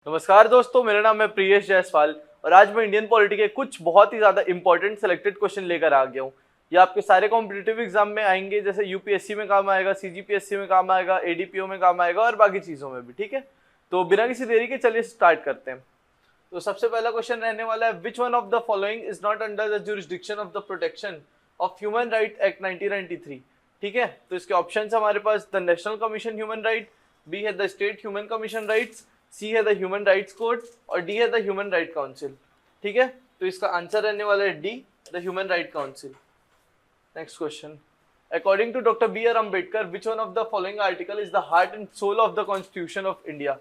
नमस्कार दोस्तों, मेरा नाम है प्रियेश जायसवाल और आज मैं इंडियन पॉलिटी के कुछ बहुत ही ज्यादा इंपॉर्टेंट सेलेक्टेड क्वेश्चन लेकर आ गया हूँ। ये आपके सारे कॉम्पिटिटिव एग्जाम में आएंगे, जैसे यूपीएससी में काम आएगा, सीजीपीएससी में काम आएगा, एडीपीओ में काम आएगा और बाकी चीजों में भी। ठीक है, तो बिना किसी देरी के चलिए स्टार्ट करते हैं। तो सबसे पहला क्वेश्चन रहने वाला है, which one of the following is not under the jurisdiction of the protection of human right act 1993। ठीक है, तो इसके ऑप्शन हमारे पास the national commission human right, B है the state human commission rights, C है द ह्यूमन राइट्स कोड और D है द ह्यूमन राइट काउंसिल। ठीक है, तो इसका आंसर रहने वाला है D, the human right council. Next question, according to doctor B R Ambedkar which one of the following article is the heart and soul of the constitution of India.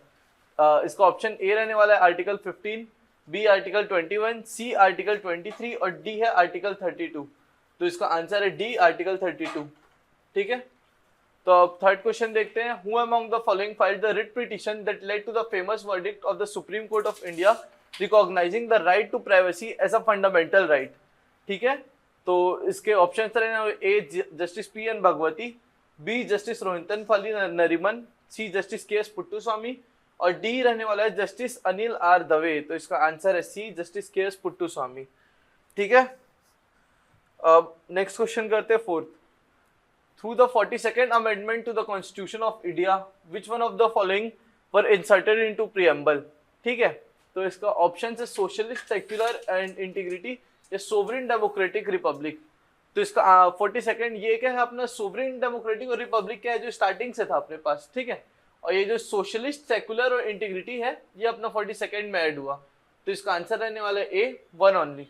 इसका option A रहने वाला है article 15, B article 21, C article 23 और D है article 32। तो इसका answer है D, article 32। ठीक है, तो अब थर्ड क्वेश्चन देखते हैं, who among the following filed the writ petition that led to the famous verdict of the Supreme Court of India recognising the right to privacy as a fundamental right. ठीक है, तो इसके option रहे A justice P N Bhagwati, B justice Rohinton Fali Nariman, C justice K S Puttaswamy और D रहने वाला है justice Anil are Dave. तो इसका आंसर है सी, जस्टिस के एस पुट्टुस्वामी। ठीक है, अब नेक्स्ट क्वेश्चन करते हैं fourth, through the 42nd amendment to the constitution of India which one of the following were inserted into preamble। ठीक है, तो इसका ऑप्शन है सोशलिस्ट, सेक्युलर एंड इंटीग्रिटी या सोवरेन डेमोक्रेटिक रिपब्लिक। तो इसका 42nd ये क्या है अपना, सोवरेन डेमोक्रेटिक और रिपब्लिक क्या है जो स्टार्टिंग से था अपने पास। ठीक है, और ये जो सोशलिस्ट, सेक्युलर और इंटीग्रिटी है ये अपना 42nd में ऐड हुआ। तो इसका आंसर रहने वाला है ए, वन ओनली।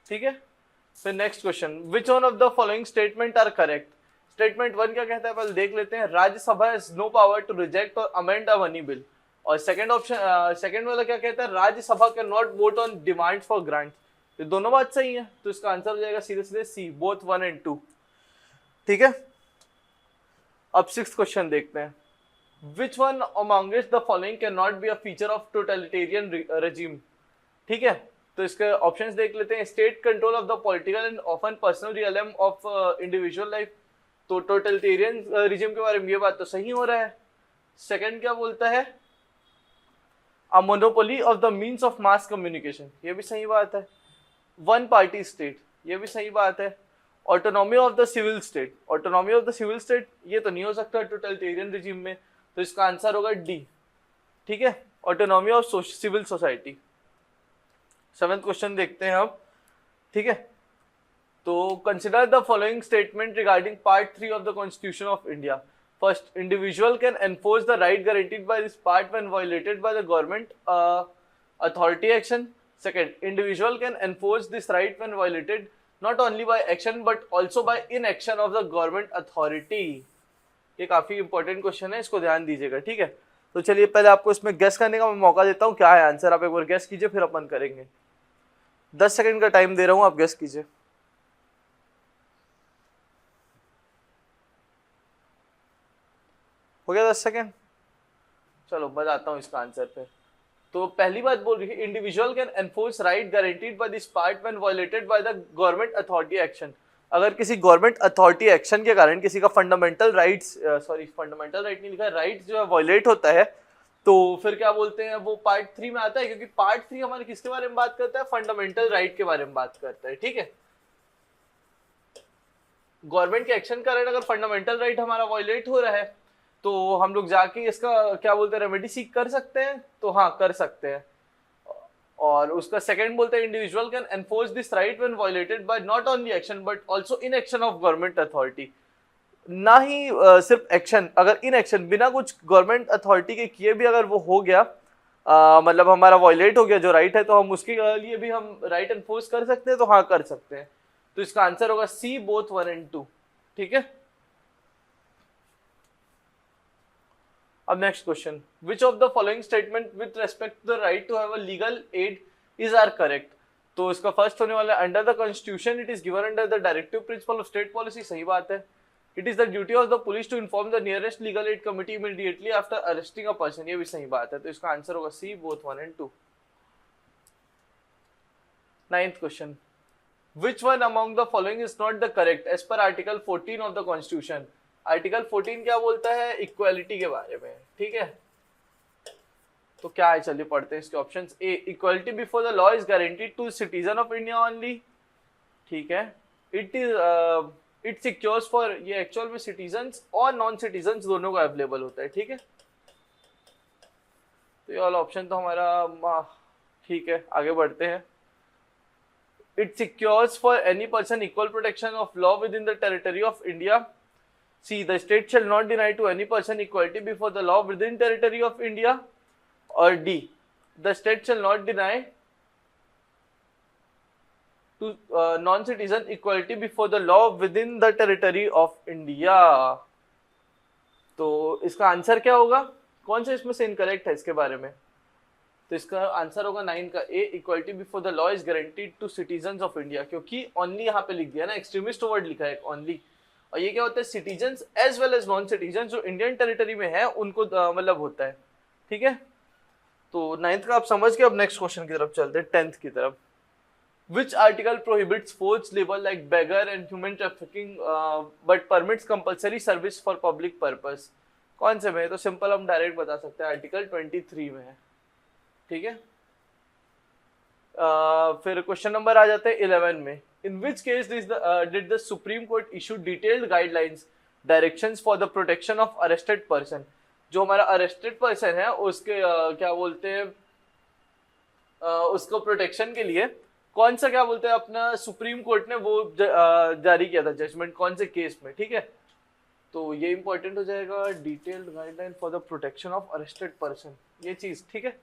ठीक है, फिर next question, which one of the following statement are correct. Statement one क्या कहता है पहले देख लेते हैं, Rajya Sabha has no power to reject or amend a money bill. और सेकंड ऑप्शन, सेकंड वाला क्या कहता है, Rajya Sabha can not vote on demand for grant. ये दोनों बात सही है, तो इसका आंसर हो जाएगा सीधे सीधे सी, बोथ 1 and 2। ठीक है, अब सिक्स्थ क्वेश्चन देखते हैं, which one amongst the following can not be a feature of totalitarian regime. ठीक है, तो इसके ऑप्शंस देख लेते हैं, state control of the political and often personal realm of individual life. तो टोटलिटेरियन रिजिम के बारे में ये बात तो सही हो रहा है। सेकंड क्या बोलता है, a monopoly of the means of mass communication, ये भी सही बात है। वन पार्टी स्टेट, ये भी सही बात है। Autonomy of the civil state, autonomy of the civil state ये तो नहीं हो सकता टोटलिटेरियन रिजिम में, तो इसका आंसर होगा डी। ठीक है, autonomy of civil society. Seventh question देखते हैं अब। ठीक है, तो consider the following statement regarding part 3 of the constitution of India. First, individual can enforce the right guaranteed by this part when violated by the government authority action. Second, individual can enforce this right when violated not only by action but also by inaction of the government authority. ये काफी important question है, इसको ध्यान दीजिएगा। ठीक है, तो चलिए पहले आपको इसमें गेस करने का मैं मौका देता हूँ, क्या है आंसर आप एक बार गेस कीजिए, फिर अपन करेंगे। 10 सेकंड का टाइम दे रहा हूं, आप गेस कीजिए। हो गया 10 सेकंड, चलो बताता हूं इसका आंसर पे। तो पहली बात बोल रही है, individual can enforce right guaranteed by this part when violated by the government authority action. अगर किसी गवर्नमेंट अथॉरिटी एक्शन के कारण किसी का fundamental rights, sorry fundamental right नहीं लिखा है, राइट जो है वायलेट होता है, तो फिर क्या बोलते हैं, वो पार्ट 3 में आता है, क्योंकि पार्ट 3 हमारे किसके बारे में बात करता है, फंडामेंटल राइट के बारे में बात करता है। ठीक है, गवर्नमेंट के एक्शन के कारण अगर फंडामेंटल राइट हमारा वायलेट हो रहा है तो हम लोग जाके इसका क्या बोलते हैं, रेमेडी सीख कर सकते हैं। तो हाँ, कर सकते हैं। और उसका सेकंड बोलते हैं, individual can enforce this right when violated by not only action but also in action of government authority. ना ही सिर्फ एक्शन, अगर इन एक्शन बिना कुछ गवर्नमेंट अथॉरिटी के किए भी अगर वो हो गया, मतलब हमारा वायलेट हो गया जो राइट है, तो हम उसके लिए भी हम राइट एनफोर्स कर सकते हैं। तो हाँ, कर सकते हैं। तो इसका आंसर होगा सी, बोथ 1 and 2। ठीक है, अब next question, which of the following statement with respect to the right to have a legal aid is are correct. तो इसका फर्स्ट होने वाला है, under the constitution it is given under the directive principle of state policy, सही बात है। It is the duty of the police to inform the nearest legal aid committee immediately after arresting a person, ये भी सही बात है। तो इसका आंसर होगा C, both 1 and 2। Ninth question, which one among the following is not the correct as per article 14 of the constitution। Article 14 क्या बोलता है, इक्वालिटी के बारे में। ठीक है, तो क्या है, चलिए पढ़ते हैं इसके options. A, equality before the law is guaranteed to citizen of India only. ठीक है। It is it secures for, ये एक्चुअल में सिटीजन्स और नॉन सिटीजन्स दोनों को अवेलेबल होता है। ठीक है, तो ये वाला ऑप्शन तो हमारा ठीक है। आगे बढ़ते हैं। It secures for any person equal protection of law within the territory of India. C, the state shall not deny to any person equality before the law within territory of India. और D, the state shall not deny to non citizen equality before the law within the territory of India. तो इसका answer क्या होगा, कौन सा इसमें से incorrect है इसके बारे में? तो इसका आंसर होगा 9 का A, equality before the law is guaranteed to citizens of India, क्योंकि ओनली यहाँ पे लिख दिया ना, एक्सट्रीमिस्ट वर्ड लिखा है ओनली। और ये क्या होता है, citizens as well as non citizen जो इंडियन टेरिटरी में है उनको मतलब होता है। ठीक है, तो 9th का आप समझ के अब नेक्स्ट क्वेश्चन की तरफ चलते हैं, 10th की तरफ। Which article prohibits forced labor like beggar and human trafficking but permits compulsory service for public purpose? कौन से में है? तो सिंपल हम डायरेक्ट बता सकते हैं, आर्टिकल 23 में है। ठीक है, फिर क्वेश्चन नंबर आ जाते हैं 11 में। In which case did the Supreme Court issue detailed guidelines directions for the protection of arrested person? जो हमारा अरेस्टेड पर्सन है उसके क्या बोलते हैं, उसको प्रोटेक्शन के लिए कौन सा क्या बोलते हैं अपना सुप्रीम कोर्ट ने वो जारी किया था जजमेंट, कौन से केस में। ठीक है, तो ये इंपॉर्टेंट हो जाएगा, detailed guideline for the protection of arrested person, ये चीज। ठीक है,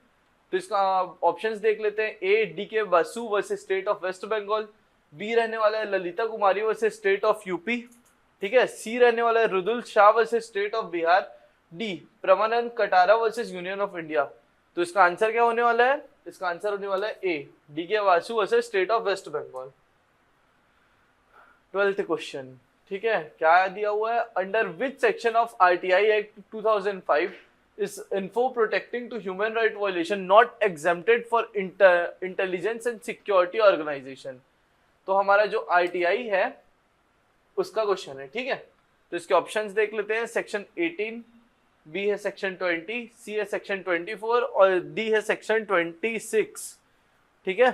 तो इसका ऑप्शंस देख लेते हैं। A, D K Basu versus state of West Bengal. B रहने वाला है Lalita Kumari versus state of UP. ठीक है, सी रहने वाला है Rudul Shah versus state of Bihar. D, Paramanand Katara versus union of India. तो इसका आंसर क्या होने वाला है, इसका आंसर होने वाला है A, D K Basu versus state of West Bengal. 12th question. ठीक है, क्या दिया हुआ है, under which section of RTI act 2005 is info protecting to human right violation not exempted for intelligence and security organisation. तो हमारा जो आरटीआई है उसका क्वेश्चन है। ठीक है, तो इसके ऑप्शंस देख लेते हैं। सेक्शन 18, बी है सेक्शन 20, सी है सेक्शन 24 और डी है सेक्शन 26। ठीक है,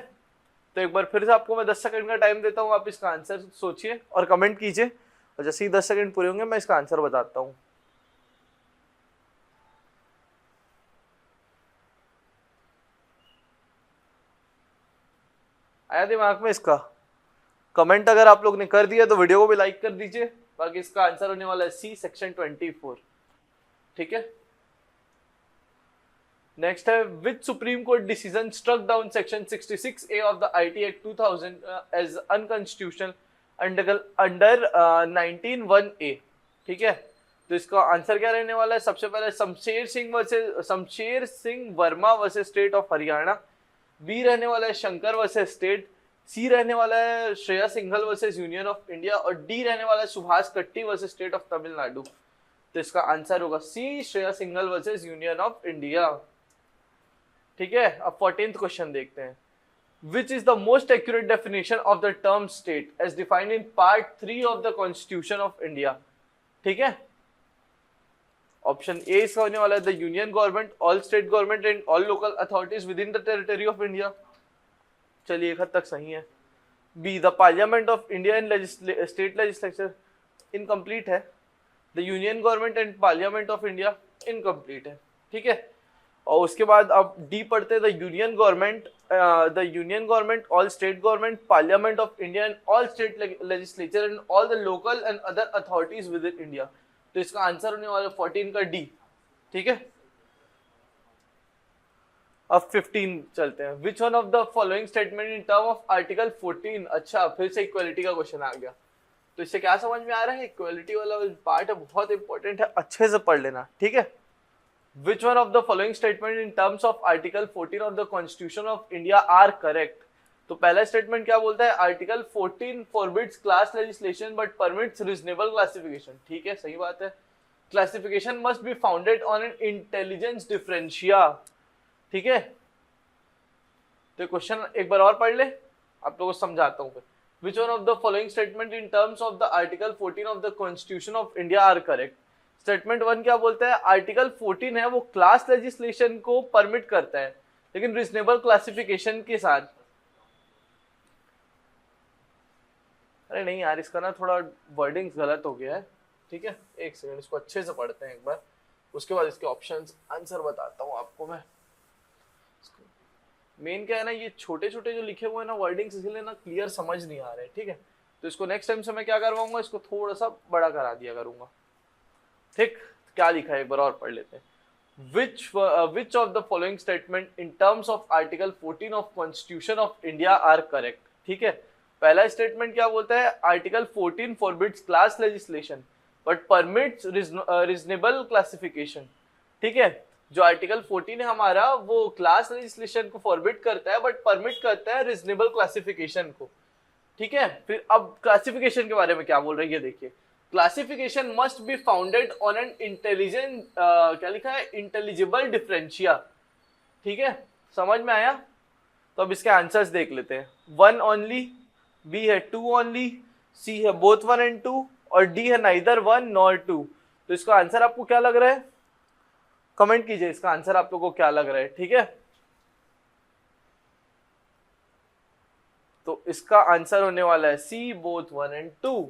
तो एक बार फिर से आपको मैं 10 सेकंड का टाइम देता हूँ, आप इसका आंसर सोचिए और कमेंट कीजिए, और जैसे ही 10 सेकंड पूरे होंगे मैं इसका आंसर बताता हूँ। आया दिमाग में इसका? कमेंट अगर आप लोग ने कर दिया तो वीडियो को भी लाइक कर दीजिए। बाकी इसका आंसर होने वाला है सी, सेक्शन 24। ठीक है, नेक्स्ट है, which supreme court decision struck down section 66A of the IT act 2000 as unconstitutional under 19(1)A। ठीक है, तो इसका आंसर क्या रहने वाला है, सबसे पहले Shamsher Singh Verma versus state of Haryana. B रहने वाला है शंकर वर्सेस स्टेट। सी रहने वाला है Shreya Singhal versus union of India. और डी रहने वाला है सुभाष कट्टी वर्सेस स्टेट ऑफ तमिलनाडु। तो इसका आंसर होगा C, Shreya Singhal versus union of India. ठीक है, अब 14th क्वेश्चन देखते हैं। Which is the most accurate definition of the term state as defined in part 3 of the constitution of India. ठीक है, ऑप्शन ए इसका होने वाला है the union government, all state government and all local authorities within the territory of India. चलिए एक हद तक सही है। B, the parliament of India and state legislature, incomplete है। The union government and parliament of India, incomplete है। ठीक है, और उसके बाद अब डी पढ़ते हैं, the union government, all state government, parliament of India and all state legislature and all the local and other authorities with in India. तो इसका आंसर होने वाला 14 का डी। ठीक है, अब 15 चलते हैं। विच one of the following statement in term of article 14। अच्छा, फिर से इक्वालिटी का क्वेश्चन आ गया। तो इससे क्या समझ में आ रहा है, इक्वालिटी वाला पार्ट है, बहुत इंपॉर्टेंट है, अच्छे से पढ़ लेना। ठीक है, which one of the following statement in terms of article 14 of the constitution of India are correct. तो पहला स्टेटमेंट क्या बोलता है, article 14 forbids class legislation but permits reasonable classification. ठीक है, सही बात है। Classification must be founded on an intelligence differentia. ठीक है, तो क्वेश्चन एक बार और पढ़ ले, आप लोगों को समझाता हूँ। Which one of the following statement in terms of the Article 14 of the Constitution of India are correct? Statement 1 क्या बोलता है, आर्टिकल 14 है वो क्लास लेजिस्लेशन को परमिट करता है लेकिन रीजनेबल क्लासिफिकेशन के साथ। अरे नहीं यार, इसका ना थोड़ा वर्डिंग गलत हो गया है, ठीक है, एक सेकंड इसको अच्छे से पढ़ते हैं एक बार, उसके बाद इसके ऑप्शंस आंसर बताता हूँ आपको मैं। मेन क्या है ना, ये छोटे छोटे जो लिखे हुए हैं ना वर्डिंग्स, इसलिए ना क्लियर समझ नहीं आ रहे, ठीक है, तो इसको नेक्स्ट टाइम से मैं क्या करवाऊंगा, इसको थोड़ा सा बड़ा करा दिया करूंगा, ठीक। क्या लिखा है एक बार और पढ़ लेते हैं। which of the following statement in terms of article 14 of constitution of India are correct, ठीक है। पहला स्टेटमेंट क्या बोलता है, article 14 forbids class legislation but permits reasonable classification, ठीक है। जो आर्टिकल 14 है हमारा वो क्लास लेजिस्लेशन को फॉरबिड करता है बट परमिट करता है रीजनेबल क्लासिफिकेशन को, ठीक है। फिर अब क्लासिफिकेशन के बारे में क्या बोल रही है देखिए, classification must be founded on an intelligent, क्या लिखा है, इंटेलिजिबल डिफरेंशिया, ठीक है, समझ में आया। तो अब इसके आंसर्स देख लेते हैं। 1 ओनली, बी है 2 ओनली, सी है बोथ 1 and 2 और डी है नाइदर 1 नॉर 2। तो इसका आंसर आपको क्या लग रहा है, कमेंट कीजिए इसका आंसर आप लोगों को क्या लग रहा है, ठीक है। तो इसका आंसर होने वाला है सी बोथ 1 and 2,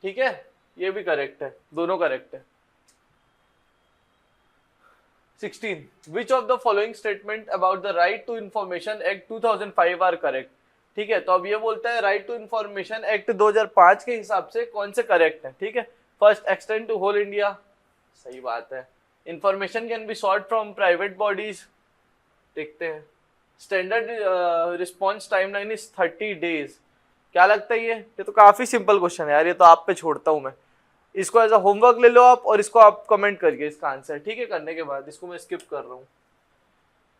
ठीक है, ये भी करेक्ट है, दोनों करेक्ट है। 16 which of the following statement about the right to information act 2005 are correct, ठीक है। तो अब ये बोलता है राइट टू इंफॉर्मेशन एक्ट 2005 के हिसाब से कौन से करेक्ट है, ठीक है। First, extend to whole India, सही बात है। Information can be sort from private bodies, देखते हैं। Standard response timeline is 30 days, क्या लगता है ये तो काफी सिंपल क्वेश्चन है यार, ये तो आप पे छोड़ता हूं मैं, इसको एज अ होमवर्क ले लो आप और इसको आप कमेंट करिए इसका आंसर, ठीक है। करने के बाद इसको मैं स्किप कर रहा हूँ,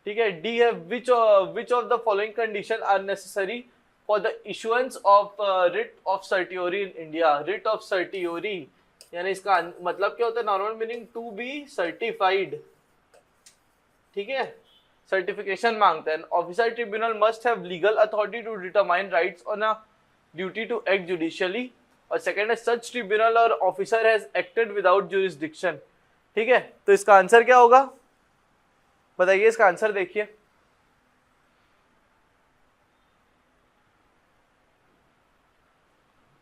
ठीक है। डी है which of the following condition are necessary for the issuance of writ of certiorari in India. Writ of certiorari यानी इसका मतलब क्या होता है, normal meaning to be certified, ठीक है, सर्टिफिकेशन मांगता है। Officer tribunal must have legal authority to determine rights on a duty to act judicially, और सेकंड है सच ट्रिब्यूनल और officer has acted without jurisdiction, ठीक है। तो इसका आंसर क्या होगा बताइए, इसका आंसर देखिए।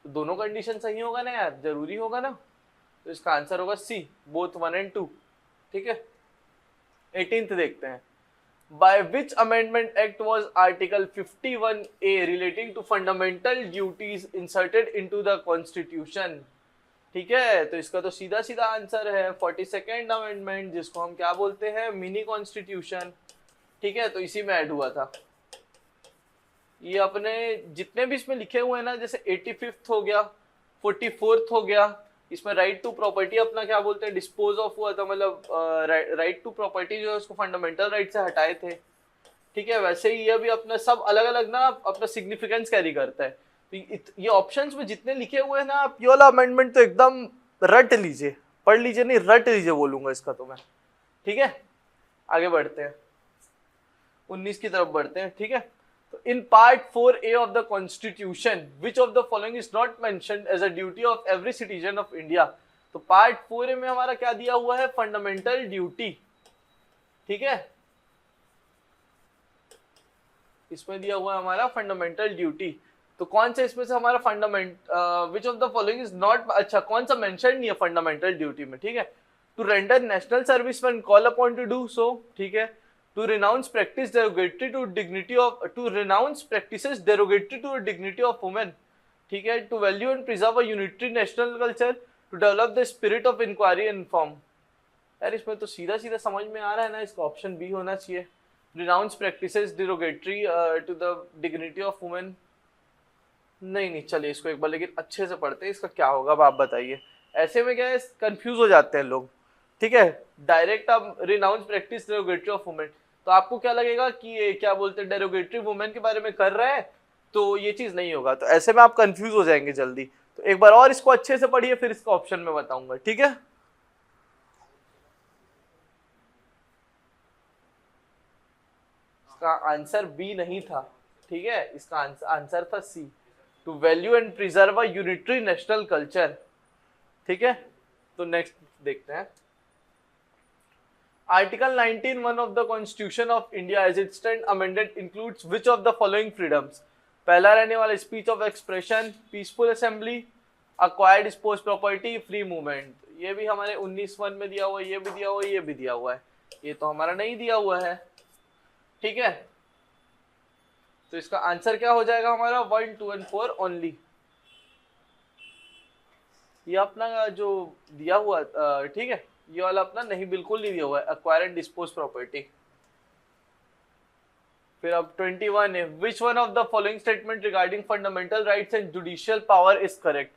तो दोनों कंडीशन सही होगा ना यार, जरूरी होगा ना, तो इसका आंसर होगा सी बोथ 1 and 2, ठीक है। 18th देखते हैं। By which amendment act was Article 51A relating to fundamental duties inserted into the Constitution, ठीक है। तो इसका तो सीधा सीधा आंसर है 42nd अमेंडमेंट, जिसको हम क्या बोलते हैं, मिनी कॉन्स्टिट्यूशन, ठीक है। तो इसी में ऐड हुआ था। ये अपने जितने भी इसमें लिखे हुए हैं ना, जैसे 85th हो गया, 44th हो गया, इसमें राइट टू प्रॉपर्टी अपना क्या बोलते हैं, डिस्पोज ऑफ हुआ था, मतलब राइट टू प्रॉपर्टी जो है उसको फंडामेंटल राइट से हटाए थे, ठीक है। वैसे ही ये भी अपना सब अलग अलग ना अपना सिग्निफिकेंस कैरी करता है। तो ये ऑप्शंस में जितने लिखे हुए हैं ना, आप ये वाला अमेंडमेंट तो एकदम रट लीजिए, पढ़ लीजिए, नहीं रट लीजिए बोलूंगा इसका तो मैं, ठीक है। आगे बढ़ते हैं, 19 की तरफ बढ़ते हैं, ठीक है। तो in part 4A of the constitution which of the following is not mentioned as a duty of every citizen of India. तो पार्ट 4A में हमारा क्या दिया हुआ है, फंडामेंटल ड्यूटी, ठीक है। इसमें दिया हुआ है हमारा फंडामेंटल ड्यूटी। तो कौन सा इसमें से हमारा विच of the following is not, अच्छा कौन सा मेंशन नहीं है फंडामेंटल ड्यूटी में, ठीक है। To render national service when call upon to do so, ठीक है। To renounce practice derogatory to dignity of, to renounce practices derogatory to the dignity of women, ठीक है। To value and preserve a unitary national culture, to develop the spirit of inquiry and reform। यार इसमें तो सीधा सीधा समझ में आ रहा है ना, इसका ऑप्शन बी होना चाहिए, renounce practices derogatory to the dignity of women। नहीं चलिए इसको एक बार लेकिन अच्छे से पढ़ते हैं, इसका क्या होगा अब आप बताइए। ऐसे में क्या है, कंफ्यूज हो जाते हैं लोग, ठीक है। डायरेक्ट आप renounce practice derogatory of women, तो आपको क्या लगेगा कि ये क्या बोलते हैं डेरोगेटरी वुमेन के बारे में कर रहा है, तो ये चीज नहीं होगा, तो ऐसे में आप कंफ्यूज हो जाएंगे जल्दी। तो एक बार और इसको अच्छे से पढ़िए, फिर इसका ऑप्शन में बताऊंगा, ठीक है। इसका आंसर बी नहीं था, ठीक है, इसका आंसर था C, to value and preserve a unitary national culture, ठीक है। तो नेक्स्ट देखते हैं। Article 19(1) of the constitution of India as it stand amended includes which of the following freedoms? पहला रहने वाला speech of expression, peaceful assembly, acquired dispose property, free movement. ये भी हमारे 19(1) में दिया हुआ है, ये भी दिया हुआ है, ये भी दिया हुआ है। ये तो हमारा नहीं दिया हुआ है, ठीक है। तो इसका आंसर क्या हो जाएगा हमारा? 1, 2 एंड 4 ओनली। ये अपना जो दिया हुआ, ठीक है, ये वाला अपना नहीं, बिल्कुल नहीं दिया हुआ है, एक्वायर एंड डिस्पोज प्रॉपर्टी। फिर अब 21 है, which one of the following statement regarding fundamental rights and judicial power is correct?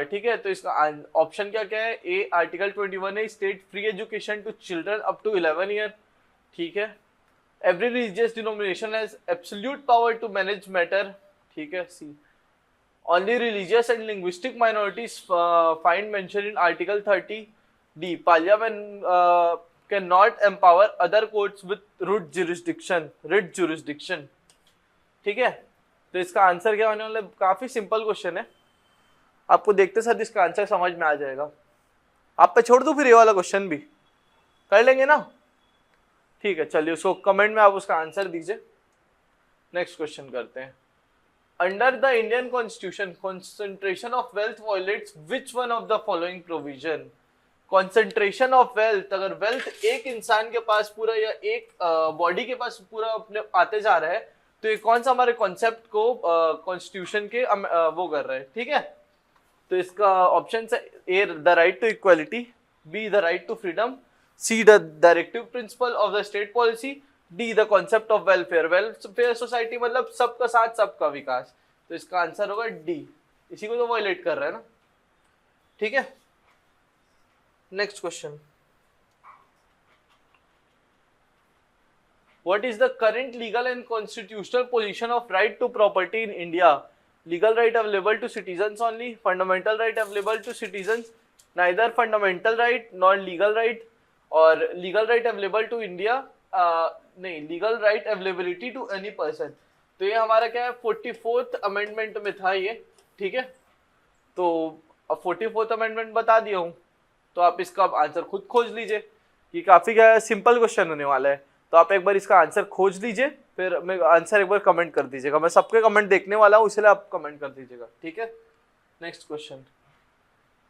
ठीक है, तो इसका ऑप्शन क्या क्या है? ए आर्टिकल 21 है, state free education to children up to 11 year, ठीक है। Every religious denomination has absolute power to manage matter, ठीक है। सी only religious and linguistic minorities find mention in article 30. D parliament cannot empower other courts with writ jurisdiction, ठीक है। तो इसका answer क्या होने वाला है? काफी सिंपल क्वेश्चन है, आपको देखते साथ इसका आंसर समझ में आ जाएगा। आप पे छोड़ दूं फिर ये वाला क्वेश्चन भी कर लेंगे ना, ठीक है। चलिए उसको कमेंट में आप उसका आंसर दीजिए। नेक्स्ट क्वेश्चन करते हैं। Under the Indian Constitution, concentration of wealth violates which one of the following provision? Concentration of wealth, अगर wealth एक इंसान के पास पूरा या एक बॉडी के पास पूरा अपने आते जा रहा है, तो ये कौन सा हमारे कॉन्सेप्ट को कॉन्स्टिट्यूशन के वो कर रहा है, ठीक है। तो इसका ऑप्शन है A the right to equality, B the right to freedom, C the directive principle of the state policy, D the concept of welfare. Welfare society मतलब सबका साथ सबका विकास। तो इसका आंसर होगा डी, इसी को तो वायलेट कर रहा है ना, ठीक है। Next question, what is the current legal and constitutional position of right to property in India? Legal right available to citizens only, fundamental right available to citizens, neither fundamental right nor legal right, और legal right available to India, नहीं, legal right availability to any person. तो ये हमारा क्या है? 44th amendment में था ये, ठीक है। तो अब 44th अमेंडमेंट बता दिया हूँ, तो आप इसका आंसर खुद खोज लीजिए। ये काफी क्या सिंपल क्वेश्चन होने वाला है, तो आप एक बार इसका आंसर खोज लीजिए, फिर मैं आंसर एक बार कमेंट कर दीजिएगा। मैं सबके कमेंट देखने वाला हूँ, इसलिए आप कमेंट कर दीजिएगा, ठीक है। Next question,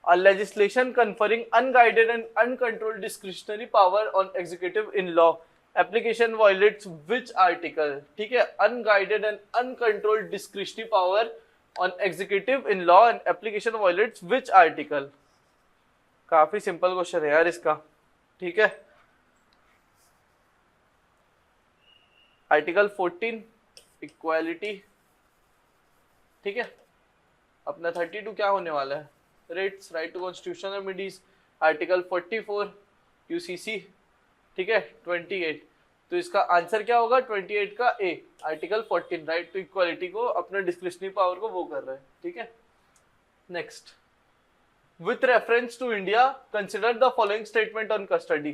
A legislation conferring unguided and uncontrolled discretionary power on executive in law application violates which article? ठीक है, unguided and uncontrolled discretionary power on executive in law and application violates which article? काफी simple question है यार इसका, ठीक है। Article 14 equality, ठीक है। अपना 32 क्या होने वाला है? Rights, right to constitutional remedies. Article 44 UCC, ठीक है। 28, तो इसका आंसर क्या होगा? 28 का ए, आर्टिकल 14 राइट टू इक्वालिटी को, अपने डिस्क्रिशनरी पावर को वो कर रहा है, ठीक है। Next, with reference to India consider the following statement on custody,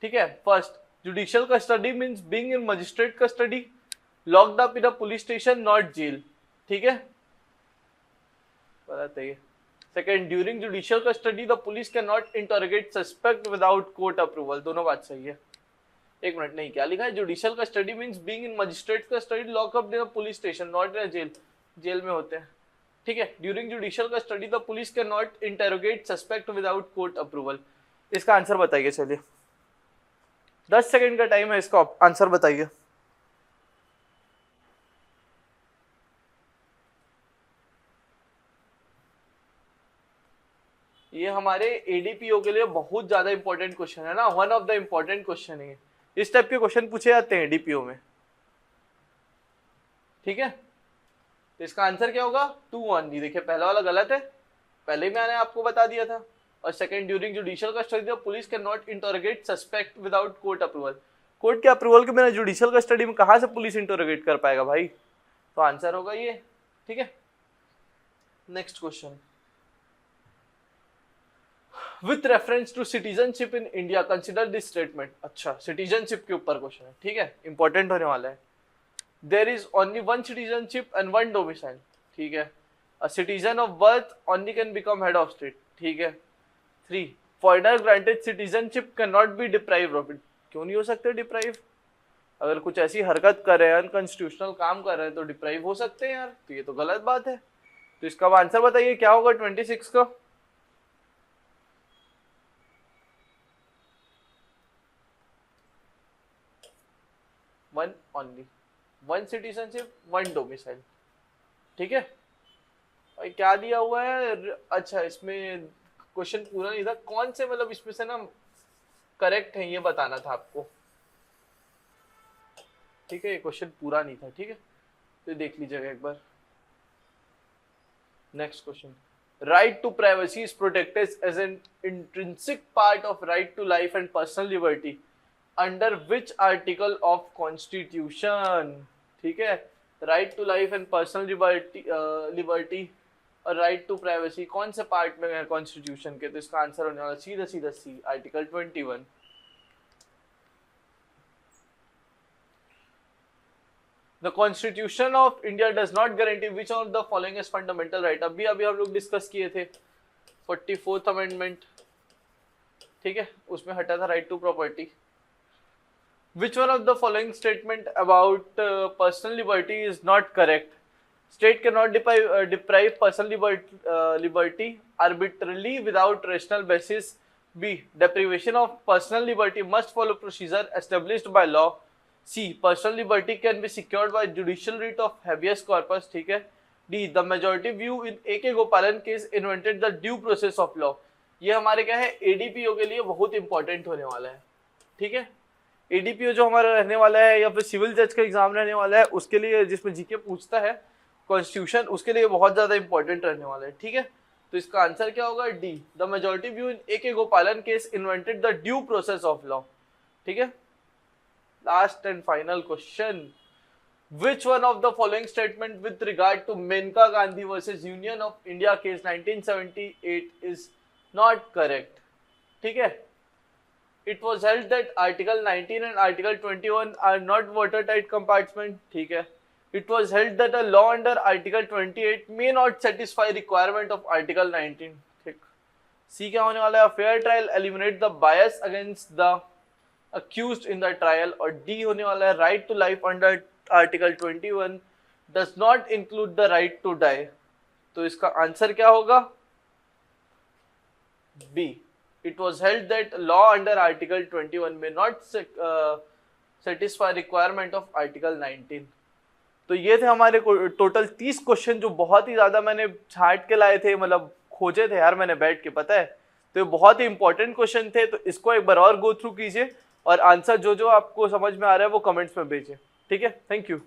ठीक है। First, judicial custody means being in magistrate custody, locked up in a police station not jail, ठीक है, बताइए। Second, during judicial custody the police can not interrogate suspect without court approval. दोनों बात सही है। एक मिनट, नहीं, क्या लिखा है? Judicial custody means being in magistrate custody, lockup in a police station, not in a jail, jail में होते हैं, ठीक है। During judicial custody the police can not interrogate suspect without court approval. इसका आंसर बताइए, चलिए 10 सेकंड का time है, इसका आंसर बताइए। ये हमारे एडीपीओ के लिए बहुत ज्यादा इंपॉर्टेंट क्वेश्चन है ना, one of the important question है। इस टाइप के क्वेश्चन पूछे जाते हैं एडीपीओ में, ठीक है। तो इसका आंसर क्या होगा? 2 ओनली। देखिए पहला वाला गलत है, पहले ही मैंने आपको बता दिया था। और second, during judicial custody police can not interrogate suspect without court approval. Court के अप्रूवल के बिना जुडिशियल कस्टडी में कहां से पुलिस इंटरोगेट कर पाएगा भाई? तो आंसर होगा ये, ठीक है। Next question, with reference to citizenship in India consider this statement. अच्छा, सिटीजनशिप के ऊपर क्वेश्चन है, ठीक है, इंपॉर्टेंट होने वाला है। There is only one citizenship and one domicile, ठीक है। A citizen of birth only can become head of state, ठीक है। 3, foreigner granted citizenship can not be deprive of it. क्यों नहीं हो सकते डिप्राइव? अगर कुछ ऐसी हरकत कर रहे हैं, अनकॉन्स्टिट्यूशनल काम कर रहे हैं, तो डिप्राइव हो सकते हैं यार। तो ये तो गलत बात है। तो इसका आंसर बताइए क्या होगा 26 का? One only, one citizenship, one domicile. ठीक है भाई, क्या दिया हुआ है? अच्छा, इसमें क्वेश्चन पूरा नहीं था, कौन से मतलब इसमें से ना करेक्ट है ये बताना था आपको। ठीक है, ये क्वेश्चन पूरा नहीं था। ठीक है, तो देख लीजिएगा एक बार। Next question, right to privacy is protected as an intrinsic part of right to life and personal liberty under which article of constitution? ठीक है, right to life and personal liberty और राइट टू प्राइवेसी कौन से part में है constitution के? तो इसका आंसर होने वाला सीधा सीधा सी, article 21। The Constitution of India does not guarantee which of the following is fundamental right। अभी हम लोग डिस्कस किए थे 44th अमेंडमेंट। ठीक है, उसमें हटा था right to property. Which one of the following statement about personal liberty is not correct? State cannot deprive personal liberty arbitrarily without rational basis. B. Deprivation of personal liberty must follow procedure established by law. C. Personal liberty can be secured by judicial writ of habeas corpus। ठीक है। D. The majority view in A.K. गोपालन case invented the due process of law। ये हमारे क्या है, ADPO के लिए बहुत इंपॉर्टेंट होने वाला है। ठीक है, ADPO जो हमारा रहने वाला है या फिर सिविल जज का एग्जाम रहने वाला है, उसके लिए जिसमें जीके पूछता है कॉन्स्टिट्यूशन, उसके लिए बहुत ज्यादा इंपॉर्टेंट रहने वाला है। ठीक है, तो इसका आंसर क्या होगा? D, the majority view in A.K. गोपालन case invented the due process of law. ठीक है, last and final question, which one of the following statement with regard to Menka Gandhi versus Union of India case 1978 is not correct? ठीक है, it was held that article 19 and article 21 are not watertight compartment। ठीक है, it was held that a law under article 28 may not satisfy requirement of article 19। ठीक, सी क्या होने वाला है? fair trial eliminate the bias against the accused in the trial। और D होने वाला है right to life under article 21 does not include the right to die। तो इसका आंसर क्या होगा? B, it was held that law under article 21 may not satisfy requirement of article 19। तो ये थे हमारे टोटल 30 क्वेश्चन जो बहुत ही ज्यादा मैंने छांट के लाए थे, मतलब खोजे थे यार मैंने बैठ के, पता है। तो ये बहुत ही इंपॉर्टेंट क्वेश्चन थे, तो इसको एक बार और गो थ्रू कीजिए और आंसर जो जो आपको समझ में आ रहा है वो कमेंट्स में भेजिए। ठीक है, थैंक यू।